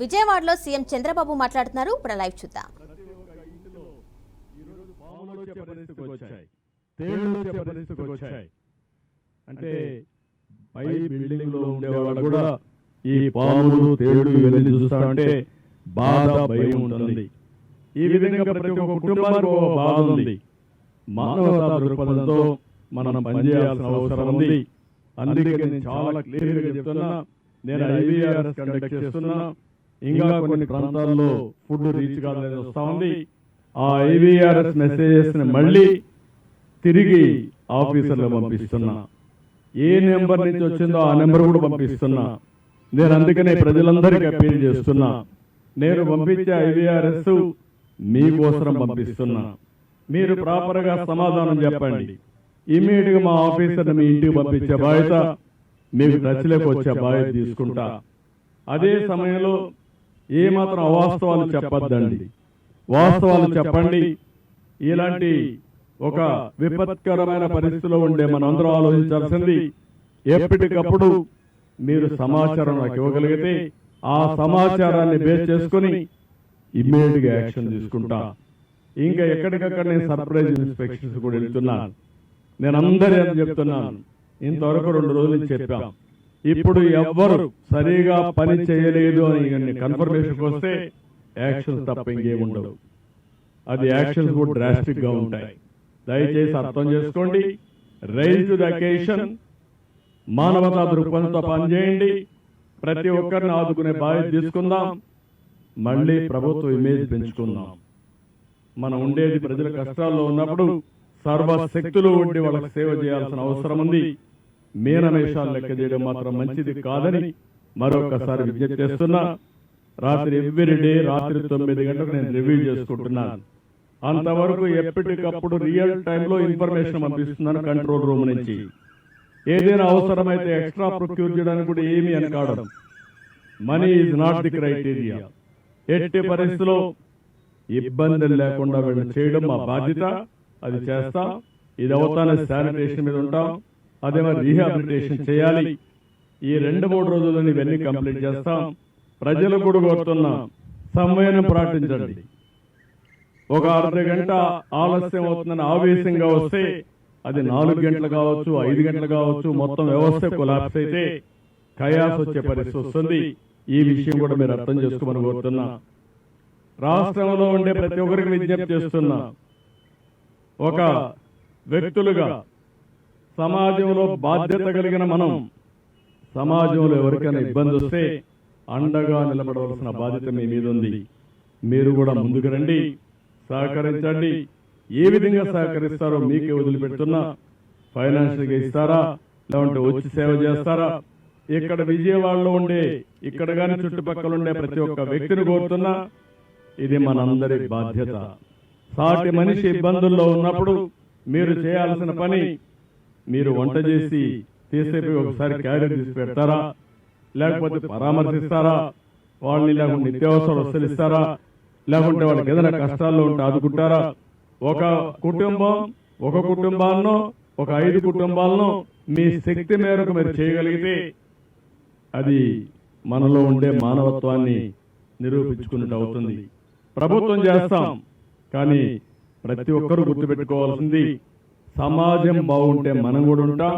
విజయవాడలో సీఎం చంద్రబాబు మాట్లాడుతున్నారు. ఇప్పుడు లైవ్ చూద్దాం. అంటే పై బిల్డింగ్ లో ఉండేవాళ్ళు కూడా ఈ పాములు తేళ్లు ఇవన్నీ చూస్తా ఉంటే బాధ భయం ఉంటుంది. ఈ విధంగా ప్రతి ఒక్క కుటుంబానికి ఒక బాధ ఉంది. మానవతా దృక్పథంతో మనం పనిచేయాల్సిన అవసరం ఉంది. అందుకే నేను చాలా క్లియర్ గా చెప్తున్నా, నేను IVRS కండక్ట్ చేస్తున్నా. ఇంకా కొన్ని ప్రాంతాల్లో ఫుడ్ రీచ్ కాదని వస్తా ఉంది. ఆ IVRS మెసేజెస్ ని మళ్ళీ తిరిగి ఆఫీసర్లు పంపిస్తున్నా. ఏ నెంబర్ నుంచి వచ్చిందో ఆ నెంబర్ కూడా పంపిస్తున్నా. నేను అందుకనే ప్రజలందరికీ అప్పీల్ చేస్తున్నా, నేను పంపించే IVRS మీకోసం పంపిస్తున్నా. మీరు ప్రాపర్ గా సమాధానం చెప్పండి. ఇమీడియట్ గా మా ఆఫీసర్ని మీ ఇంటికి పంపించే బాధ్యత, మీకు టచ్లోకి వచ్చే బాధ్యత తీసుకుంటా. అదే సమయంలో ఏమాత్రం అవాస్తవాలు చెప్పొద్దండి, వాస్తవాలు చెప్పండి. ఇలాంటి ఒక విపత్కరమైన పరిస్థితిలో ఉండే మనందరం ఆలోచించాల్సింది, ఎప్పటికప్పుడు మీరు సమాచారం నాకు ఇవ్వగలిగితే ఆ సమాచారాన్ని బేస్ చేసుకుని ఇమ్మీడియట్ గా యాక్షన్ తీసుకుంటా. ఇంకా ఎక్కడికక్కడ నేను సర్ప్రైజ్ ఇన్స్పెక్షన్స్ కూడా వెళ్తున్నాను. నేను అందరూ చెప్తున్నాను, ఇంతవరకు 2 రోజులు చెప్పాం. ఇప్పుడు ఎవ్వరు సరిగా పని చేయలేదు అని కన్ఫర్మేషన్కి వస్తే యాక్షన్స్ తప్ప ఇంకేముండవు. అది యాక్షన్స్ కూడా డ్రాస్టిక్ గా ఉంటాయి. దయచేసి అర్థం చేసుకోండి. రైజ్ టు ది అకేషన్, మానవతా దృక్పథంతో పనిచేయండి. ప్రతి ఒక్కరిని ఆదుకునే బాధ్యత తీసుకుందాం. మళ్ళీ ప్రభుత్వ ఇమేజ్ పెంచుకుందాం. మనం ఉండేది ప్రజల కష్టాల్లో ఉన్నప్పుడు సర్వశక్తులు ఉండి వాళ్ళకి సేవ చేయాల్సిన అవసరం ఉంది. మీనమేషాలు లెక్క చేయడం మాత్రం మంచిది కాదని మరొకసారి విజ్ఞప్తి చేస్తున్నా. రాత్రి ఎవ్రీడే రాత్రి 9 గంటలకు నేను రివ్యూ చేసుకుంటున్నాను. అంతవరకు ఎప్పటికప్పుడు రియల్ టైంలో ఇన్ఫర్మేషన్ పంపిస్తున్నాను కంట్రోల్ రూమ్ నుంచి. ఏదైనా అవసరమైతే ఎక్స్ట్రా ప్రొక్యూర్ చేయడానికి కూడా ఏమీ అనకాడం. Money is not the criteria. ఎట్టి పరిస్థితిలో ఇబ్బందులు లేకుండా వీళ్ళని చేయడం మా బాధ్యత. అది చేస్తాం. ఇది అవుతానే శానిటేషన్ మీద ఉంటాం. అదేమో రీహాబిలిటేషన్ చేయాలి. ఈ 2-3 రోజుల్లో ఇవన్నీ కంప్లీట్ చేస్తాం. ప్రజలు కూడా కోరుతున్నా, సంయమనం పాటించండి. ఒక అర్ధ గంట ఆలస్యం అవుతుందని ఆవేశంగా వస్తే అది 4 గంటలు కావచ్చు, 5 గంటలు కావచ్చు, మొత్తం వ్యవస్థ కొలాప్స్ అయితే కయాస్ వచ్చే పరిస్థితి వస్తుంది. ఈ విషయం కూడా మీరు అర్థం చేసుకోమని కోరుతున్నా. రాష్ట్రంలో ఉండే ప్రతి ఒక్కరికి విజ్ఞప్తి చేస్తున్నా, ఒక వ్యక్తులుగా సమాజంలో బాధ్యత కలిగిన మనం సమాజంలో ఎవరికైనా ఇబ్బంది వస్తే అండగా నిలబడవలసిన బాధ్యత మీ మీద ఉంది. మీరు కూడా ముందుకు రండి, సహకరించండి. ఏ విధంగా సహకరిస్తారో మీకే వదిలిపెడుతున్నా. ఫైనాన్షియల్గా ఇస్తారా, లేదంటే వచ్చి సేవ చేస్తారా? ఇక్కడ విజయవాడలో ఉండే, ఇక్కడ కానీ చుట్టుపక్కల ఉండే ప్రతి ఒక్క వ్యక్తిని కోరుతున్నా, ఇది మనందరి బాధ్యత. సాటి మనిషి ఇబ్బందుల్లో ఉన్నప్పుడు మీరు చేయాల్సిన పని, మీరు వంట చేసి తీసేపోయి ఒకసారి క్యారియర్ తీసి పెడతారా, లేకపోతే పరామర్శిస్తారా, వాళ్ళని లేకుంటే నిత్యావసర వస్తువులు ఇస్తారా, లేకుంటే వాళ్ళకి ఏదైనా కష్టాల్లో ఉంటే ఆదుకుంటారా? ఒక కుటుంబాలను, ఒక 5 కుటుంబాలను మీ శక్తి మేరకు మీరు చేయగలిగితే అది మనలో ఉండే మానవత్వాన్ని నిరూపించుకున్నట్టు అవుతుంది. ప్రభుత్వం చేస్తాం, కానీ ప్రతి ఒక్కరూ గుర్తుపెట్టుకోవాల్సింది, సమాజం బాగుంటే మనం కూడా ఉంటాం.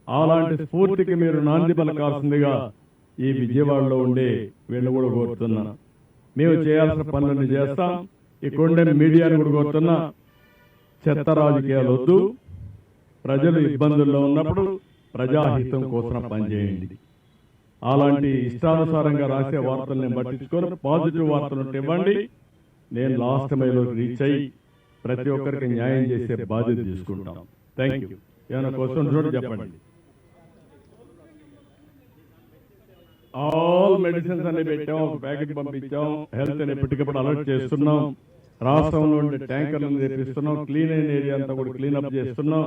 అలాంటి స్ఫూర్తికి మీరు నాంది పలకాల్సిందిగా ఈ విజయవాడలో ఉండే వీళ్ళు కూడా కోరుతున్నాను. మేము చేయాల్సిన పనులను చేస్తాం. ఇక్కడుండే మీడియాను కూడా కోరుతున్నా, చెత్త రాజకీయాలు వద్దు. ప్రజలు ఇబ్బందుల్లో ఉన్నప్పుడు ప్రజాహితం కోసం పనిచేయండి. అలాంటి ఇష్టానుసారంగా రాసే వార్తలను పట్టించుకొని పాజిటివ్ వార్తలు ఉంటే ఇవ్వండి. నేను లాస్ట్ మైలో రీచ్ అయ్యి ప్రతి ఒక్కరికి న్యాయం చేసే బాధ్యత తీసుకుంటాం. Thank you. ఏమైనా క్వశ్చన్ చూడండి, చెప్పండి. ఆల్ మెడిసిన్స్ అన్ని పెట్టాం, ఒక ప్యాకెట్ పంపించాం. హెల్త్ అని ఎప్పటికప్పుడు అలర్ట్ చేస్తున్నాం. రాష్ట్రంలో ఉండే ట్యాంకర్లను తెప్పిస్తున్నాం. క్లీన్ అయిన ఏరియా అంతా కూడా క్లీనప్ చేస్తున్నాం.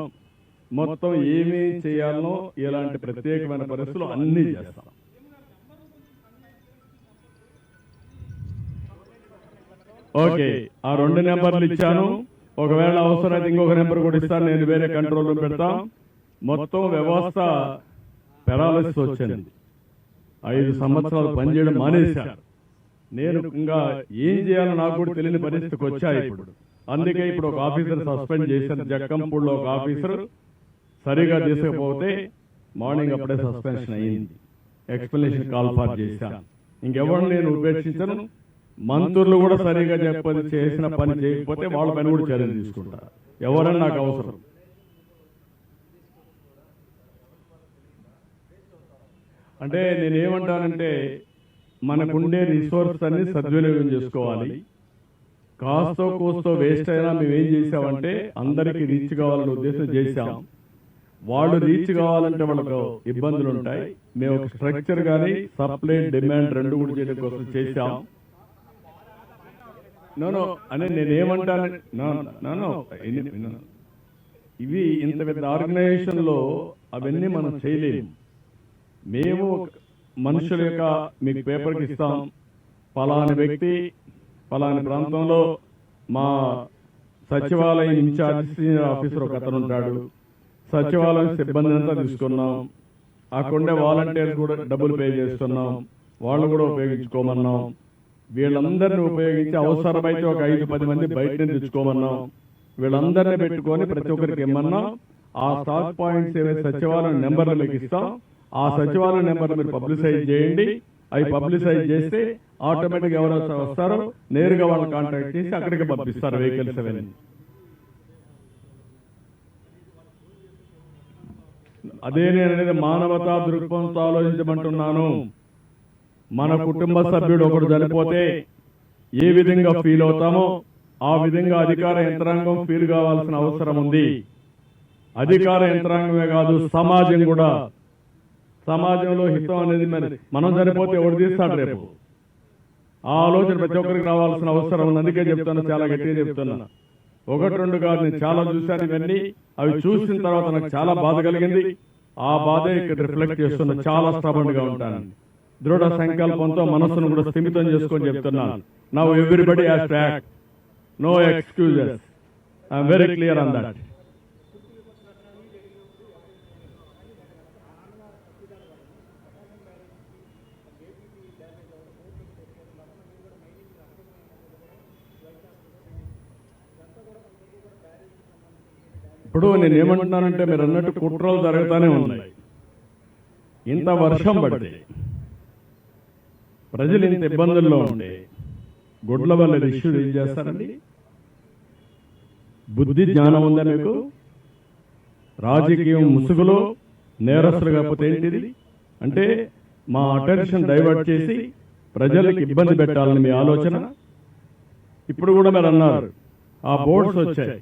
మొత్తం ఏమీ చేయాలనో ఇలాంటి ప్రత్యేకమైన పరిస్థితులు అన్నీ చేస్తాం. ఓకే, ఆ 2 నెంబర్లు ఇచ్చాను. ఒకవేళ అవసరమైతే ఇంకొక నెంబర్ కూడా ఇస్తాను. నేను వేరే కంట్రోల్ రూమ్ పెడతాం. మొత్తం వ్యవస్థ పెరాలసిస్ వచ్చింది. 5 సంవత్సరాలు పనిచేయడం మానేశారు. నేను ఇంకా ఏం చేయాలో నాకు కూడా తెలియని పరిస్థితికి వచ్చా ఇప్పుడు. అందుకే ఇప్పుడు ఒక ఆఫీసర్ సస్పెండ్ చేశారు. జక్కంపూడిలో ఒక ఆఫీసర్ సరిగా తీసుకపోతే మార్నింగ్ అప్పుడే సస్పెన్షన్ అయ్యింది. ఎక్స్ప్లెనేషన్ కాల్ ఫార్ చేశాను. ఇంకెవరు నేను ఉపేక్షించను. మంత్రులు కూడా సరిగా చేసిన పని చేయకపోతే వాళ్ళ పని కూడా చర్యలు తీసుకుంటా. ఎవరన్నా నాకు అవసరం. అంటే నేనేమంటానంటే మనకుండే రిసోర్స్ అన్ని సద్వినియోగం చేసుకోవాలి. కాస్తో కోస్తో వేస్ట్ అయినా మేము ఏం చేసామంటే అందరికీ రీచ్ కావాలనే ఉద్దేశం చేశాం. వాళ్ళు రీచ్ కావాలంటే వాళ్ళకు ఇబ్బందులు ఉంటాయి. మేము ఒక స్ట్రక్చర్ కానీ సప్లై డిమాండ్ రెండు కూడా చేయడం కోసం చేశాం. నో అని నేనేమంటాను, ఇవి ఇంత పెద్ద ఆర్గనైజేషన్ లో అవన్నీ మనం చేయలేము. మేము మనుషుల యొక్క మీకు పేపర్కి ఇస్తాం, పలాని వ్యక్తి పలాని ప్రాంతంలో మా సచివాలయం ఇన్ఛార్జ్ సీనియర్ ఆఫీసర్ ఒక అతను ఉంటాడు. సచివాలయం సిబ్బంది అంతా తీసుకున్నాం. అక్కడే వాలంటీర్స్ కూడా డబ్బులు పే చేస్తున్నాం. వాళ్ళు కూడా ఉపయోగించుకోమన్నాం. వీళ్ళందరినీ ఉపయోగించి అవసరమైతే ఒక 5-10 మంది బయట నుంచి తెచ్చుకోమన్నాం. వీళ్ళందరినీ పెట్టుకొని ప్రతి ఒక్కరికి ఇమ్మన్నాం. ఆ స్టాక్ పాయింట్స్ ఏవైతే సచివాలయం నెంబర్లు మీకు ఇస్తాం, ఆ సచివాలయం నెంబర్లు మీరు పబ్లిసైజ్ చేయండి. అవి పబ్లిసైజ్ చేస్తే ఆటోమేటిక్ ఎవరైతే వస్తారో నేరుగా వాళ్ళని కాంటాక్ట్ చేసి అక్కడికి పంపిస్తారు వెహికల్స్ అవన్నీ. అదే నేను అనేది మానవతా దృక్పథంతో ఆలోచించమంటున్నాను. మన కుటుంబ సభ్యుడు ఒకడు చనిపోతే ఏ విధంగా ఫీల్ అవుతామో ఆ విధంగా అధికార యంత్రాంగం ఫీల్ కావాల్సిన అవసరం ఉంది. అధికార యంత్రాంగమే కాదు, సమాజం కూడా. సమాజంలో హితం అనేది మనం చనిపోతే ఎవరు తీస్తాడు రేపు? ఆ ఆలోచన ప్రతి ఒక్కరికి రావాల్సిన అవసరం ఉంది. అందుకే చెప్తున్నా, చాలా గట్టిగా చెప్తున్నా. 1-2 కాదు, నేను చాలా చూశాను ఇవన్నీ. అవి చూసిన తర్వాత నాకు చాలా బాధ కలిగింది. ఆ బాధే ఇక్కడ రిఫ్లెక్ట్ చేస్తున్నా. చాలా స్టబర్న్ గా ఉంటాను. దృఢ సంకల్పంతో మనస్సును కూడా స్థిమితం చేసుకొని చెప్తున్నాను. Now everybody has to act. No excuses. I'm very clear on that. ఇప్పుడు నేను ఏమంటున్నానంటే, మీరు అన్నట్టు కుట్రలు జరుగుతూనే ఉన్నాయి. ఇంత వర్షం పడితే ప్రజలు ఇంత ఇబ్బందుల్లో ఉంటే గుడ్ల వల్ల ఇష్యూ ఏం చేస్తారండి? బుద్ధి జ్ఞానం ఉందా మీకు? రాజకీయం ముసుగులో నేరస్తులు కాకపోతే ఏంటిది? అంటే మా అటెన్షన్ డైవర్ట్ చేసి ప్రజలకు ఇబ్బంది పెట్టాలని మీ ఆలోచన. ఇప్పుడు కూడా మీరు అన్నారు ఆ బోర్డ్స్ వచ్చాయి.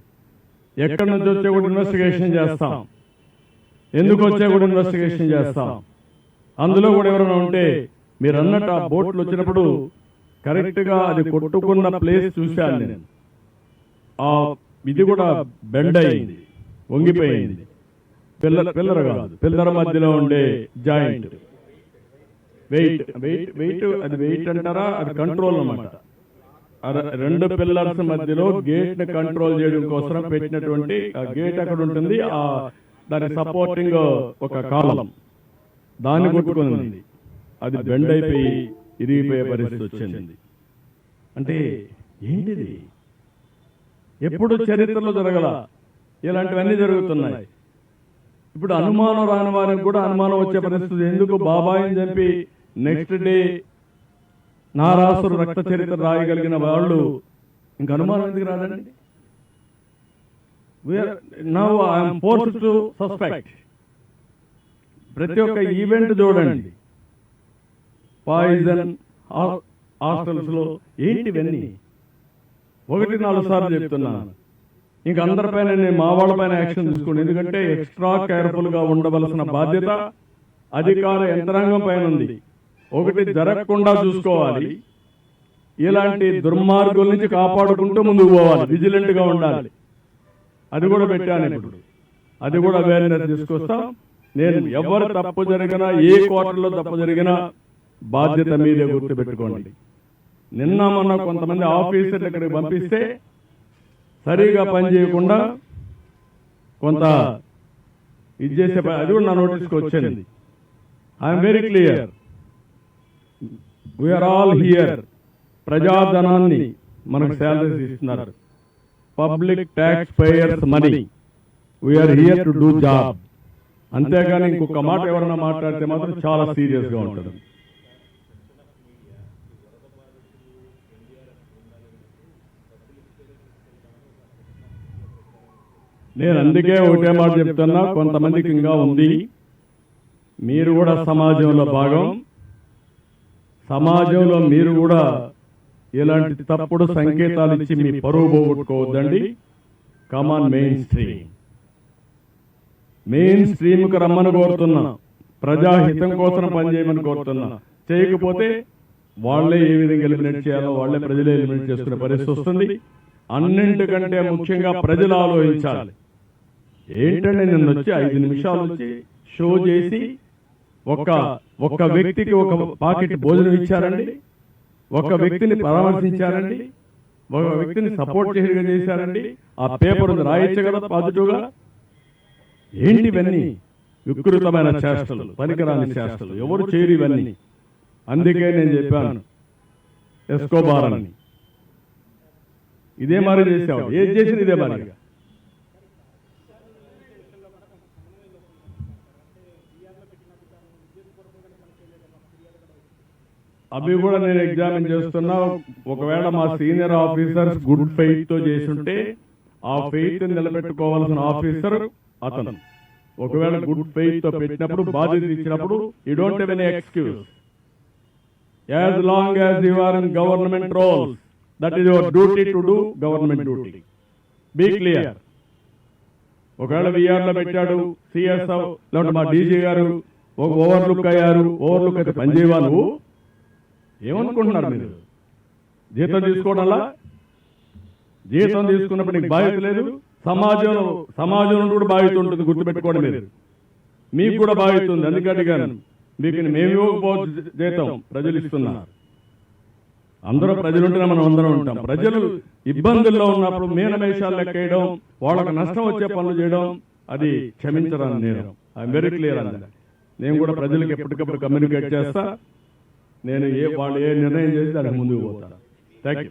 ఎక్కడి నుంచి వచ్చే కూడా ఇన్వెస్టిగేషన్ చేస్తాం. ఎందుకు వచ్చే కూడా ఇన్వెస్టిగేషన్ చేస్తాం. అందులో కూడా ఎవరైనా ఉంటే మీరు అన్నట్టు ఆ బోట్లు వచ్చినప్పుడు కరెక్ట్ గా అది కొట్టుకున్న ప్లేస్ చూశాను నేను. ఆ ఇది కూడా బెండ్ అయింది, వంగిపోయింది. పిల్లర్ కాదు, పిల్లర్ మధ్యలో ఉండే జాయింట్ వెయిట్ వెయిట్ వెయిట్ అది వెయిట్ అంటారా? అది కంట్రోల్ అన్నమాట. 2 పిల్లర్స్ మధ్యలో గేట్ ని కంట్రోల్ చేయడం కోసం పెట్టినటువంటి ఆ గేట్ అక్కడ ఉంటుంది. ఆ దాని సపోర్టింగ్ ఒక కాలం దాన్ని కొట్టుకుంది. అది బెండ్ అయిపోయి ఇరిగిపోయే పరిస్థితి వచ్చింది. అంటే ఏంటిది? ఎప్పుడు చరిత్రలో జరగల ఇలాంటివన్నీ జరుగుతున్నాయి. ఇప్పుడు అనుమానం రాని వారికి కూడా అనుమానం వచ్చే పరిస్థితి. ఎందుకు బాబాయిని చంపి నెక్స్ట్ డే నారాసురు రక్త చరిత్ర రాయగలిగిన వాళ్ళు ఇంక అనుమానం ఎందుకు రాదండి? Now I'm forced to suspect. ప్రతి ఒక్క ఈవెంట్ చూడండి, పాయిజన్ హాస్టల్స్ లో ఏంటివన్నీ 1-4 సార్లు చెప్తున్నాను. ఇంక అందరిపైన నేను మా వాళ్ళపైన యాక్షన్ తీసుకోండి. ఎందుకంటే ఎక్స్ట్రా కేర్ఫుల్ గా ఉండవలసిన బాధ్యత అధికార యంత్రాంగం పైన ఉంది. ఒకటి జరగకుండా చూసుకోవాలి, ఇలాంటి దుర్మార్గుల నుంచి కాపాడుకుంటూ ముందుకు పోవాలి, విజిలెంట్ గా ఉండాలి. అది కూడా పెట్టాను. ఇప్పుడు అది కూడా అవేర్నెస్ తీసుకొస్తాం. నేను ఎవరు తప్పు జరిగినా, ఏ క్వార్టర్లో తప్పు జరిగినా బాధ్యత మీదే గుర్తుపెట్టుకోండి. నిన్న మొన్న కొంతమంది ఆఫీసర్లు ఇక్కడికి పంపిస్తే సరిగా పని చేయకుండా కొంత ఇది చేసే అది కూడా నా నోటీస్కి వచ్చింది. I'm very clear. We are all here ప్రజాధనాన్ని మనకు శాలరీస్ ఇస్తున్నారు. Public taxpayers money, we are here to do job. అంతేగాని ఇంకొక మాట ఎవరైనా మాట్లాడితే మాత్రం చాలా సీరియస్గా ఉంటుంది. నేను అందుకే ఒకటే మాట చెప్తున్నా, కొంతమందికి ఇంకా ఉంది. మీరు కూడా సమాజంలో భాగం. సమాజంలో మీరు కూడా ఇలాంటి తప్పుడు సంకేతాలు ఇచ్చి మీ పరువు పోగొట్టుకోవద్దండి. కమాన్ మెయిన్ స్ట్రీమ్. మెయిన్ స్ట్రీమ్కి రమ్మని కోరుతున్నా. ప్రజాహితం కోసం పనిచేయమని కోరుతున్నా. చేయకపోతే వాళ్లే ఏ విధంగా ఎలిమినేట్ చేయాలో వాళ్లే ప్రజలే ఎలిమినేట్ చేసుకునే పరిస్థితి వస్తుంది. అన్నింటికంటే ముఖ్యంగా ప్రజలు ఆలోచించాలి. ఏంటంటే నిన్న వచ్చి 5 నిమిషాలు వచ్చి షో చేసి ఒక్క వ్యక్తికి ఒక పాకెట్ భోజనం ఇచ్చారండి, ఒక వ్యక్తిని పరామర్శించారండి, ఒక వ్యక్తిని సపోర్ట్ చేశారండి. ఆ పేపర్ ఉంది, రాయొచ్చు కదా పాజిటివ్గా. ఏంటి ఇవన్నీ? వికృతమైన చేష్టలు, పనికిరాని చేష్టలు. ఎవరు చేయరు ఇవన్నీ. అందుకే నేను చెప్పాను ఎస్కోబార్ అని. ఇదే మరి చేసావు, ఏది చేసింది ఇదే మరిగా. అవి కూడా నేను ఎగ్జామిన్ చేస్తున్నా. ఒకవేళ మా సీనియర్ ఆఫీసర్స్ గుడ్ ఫెయిత్ తో చేస్తుంటే ఆ ఫెయిత్ నిలబెట్టుకోవాల్సిన ఆఫీసర్ అతను. ఒకవేళ గుడ్ ఫెయిత్ తో పెట్టినప్పుడు, బాధ్యత ఇచ్చినప్పుడు, you don't have any excuse. As long as you are in government roles, that is your duty to do government duty. Be clear. ఒకవేళ విఆర్లో పెట్టాడు, సిఎస్ఓ లేదంటే మా డీజీ గారు ఒక ఓవర్లుక్ అయ్యారు, ఓవర్లుక్ అయితే పనిచేయవా నువ్వు? ఏమనుకుంటున్నారు మీరు? జీతం తీసుకోవడంలా? జీతం తీసుకున్నప్పుడు నీకు బాధ్యత లేదు. సమాజంలో కూడా బాధ్యత ఉంటుంది, గుర్తుపెట్టుకోవడం లేదు. మీకు కూడా బాధ్యత ఉంది. అందుకే అడిగాను. మీకు మేము ఇవ్వకపోవచ్చు జీతం, ప్రజలు ఇస్తున్నారు. అందరూ ప్రజలుంటేనే మనం అందరం ఉంటాం. ప్రజలు ఇబ్బందుల్లో ఉన్నప్పుడు మీనమేషాలు లెక్కేయడం, వాళ్ళకి నష్టం వచ్చే పనులు చేయడం, అది క్షమించరాని నేరం. ఐఎమ్ వెరీ క్లియర్ అన్న. నేను కూడా ప్రజలకు ఎప్పటికప్పుడు కమ్యూనికేట్ చేస్తా. నేను వాళ్ళు ఏ నిర్ణయం చేసి దానికి ముందుకు పోతాను. Thank you.